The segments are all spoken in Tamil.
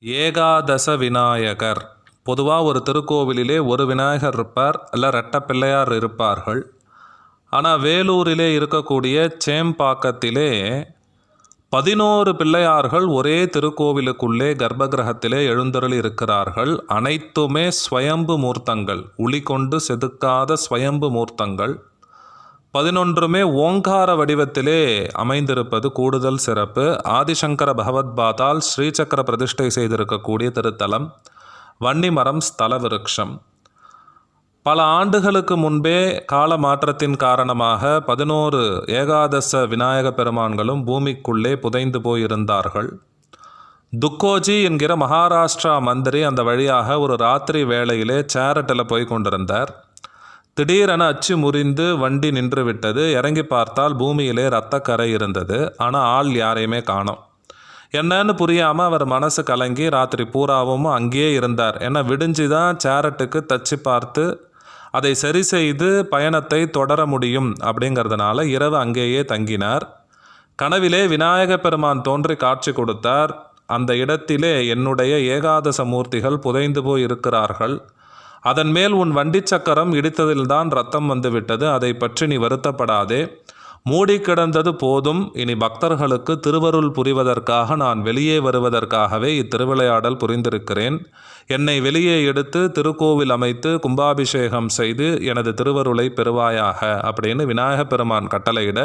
ஏகாதச விநாயகர். பொதுவாக ஒரு திருக்கோவிலிலே ஒரு விநாயகர் இருப்பார், இல்லை ரெட்டை பிள்ளையார் இருப்பார்கள். ஆனால் வேலூரிலே இருக்கக்கூடிய சேம்பாக்கத்திலே 11 பிள்ளையார்கள் ஒரே திருக்கோவிலுக்குள்ளே கர்ப்பகிரகத்திலே எழுந்தருளி இருக்கிறார்கள். அனைத்துமே ஸ்வயம்பு மூர்த்தங்கள், உளி கொண்டு செதுக்காத ஸ்வயம்பு மூர்த்தங்கள். 11மே ஓங்கார வடிவத்திலே அமைந்திருப்பது கூடுதல் சிறப்பு. ஆதிசங்கர பகவத்பாதால் ஸ்ரீசக்கர பிரதிஷ்டை செய்திருக்கக்கூடிய திருத்தலம். வன்னிமரம் ஸ்தல விருட்சம். பல ஆண்டுகளுக்கு முன்பே கால மாற்றத்தின் காரணமாக 11 ஏகாதச விநாயக பெருமான்களும் பூமிக்குள்ளே புதைந்து போயிருந்தார்கள். துக்கோஜி என்கிற மகாராஷ்டிரா மந்திரி அந்த வழியாக ஒரு ராத்திரி வேளையிலே சேரட்டில் போய் கொண்டிருந்தார். திடீரென அச்சு முறிந்து வண்டி நின்று விட்டது. இறங்கி பார்த்தால் பூமியிலே இரத்தக்கரை இருந்தது. ஆனால் ஆள் யாரையுமே காணோம். என்னன்னு புரியாமல் அவர் மனசு கலங்கி ராத்திரி பூராவும் அங்கேயே இருந்தார். ஏன்னா விடிஞ்சு தான் சேரட்டுக்கு தச்சு பார்த்து அதை சரி செய்து பயணத்தை தொடர முடியும் அப்படிங்கிறதுனால இரவு அங்கேயே தங்கினார். கனவிலே விநாயக பெருமான் தோன்றி காட்சி கொடுத்தார். அந்த இடத்திலே என்னுடைய ஏகாதச மூர்த்திகள் புதைந்து போய் இருக்கிறார்கள். அதன் மேல் உன் வண்டி சக்கரம் இடித்ததில்தான் ரத்தம் வந்துவிட்டது. அதை பற்றி நீ வருத்தப்படாதே. மூடி கிடந்தது போதும். இனி பக்தர்களுக்கு திருவருள் புரிவதற்காக நான் வெளியே வருவதற்காகவே இத்திருவிளையாடல் புரிந்திருக்கிறேன். என்னை வெளியே எடுத்து திருக்கோவில் அமைத்து கும்பாபிஷேகம் செய்து எனது திருவருளை பெறுவாயாக அப்படின்னு விநாயக பெருமான் கட்டளையிட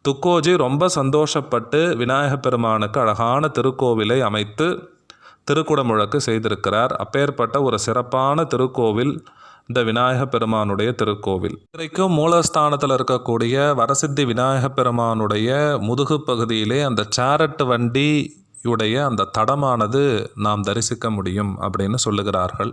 துக்கோஜி ரொம்ப சந்தோஷப்பட்டு விநாயக பெருமானுக்கு அழகான திருக்கோவிலை அமைத்து திருக்குடமுழக்கு செய்திருக்கிறார். அப்பேற்பட்ட ஒரு சிறப்பான திருக்கோவில் இந்த விநாயக பெருமானுடைய திருக்கோவில். இன்றைக்கும் மூலஸ்தானத்தில் இருக்கக்கூடிய வரசித்தி விநாயக பெருமானுடைய முதுகு பகுதியிலே அந்த சேரட்டு வண்டியுடைய அந்த தடமானது நாம் தரிசிக்க முடியும் அப்படின்னு சொல்லுகிறார்கள்.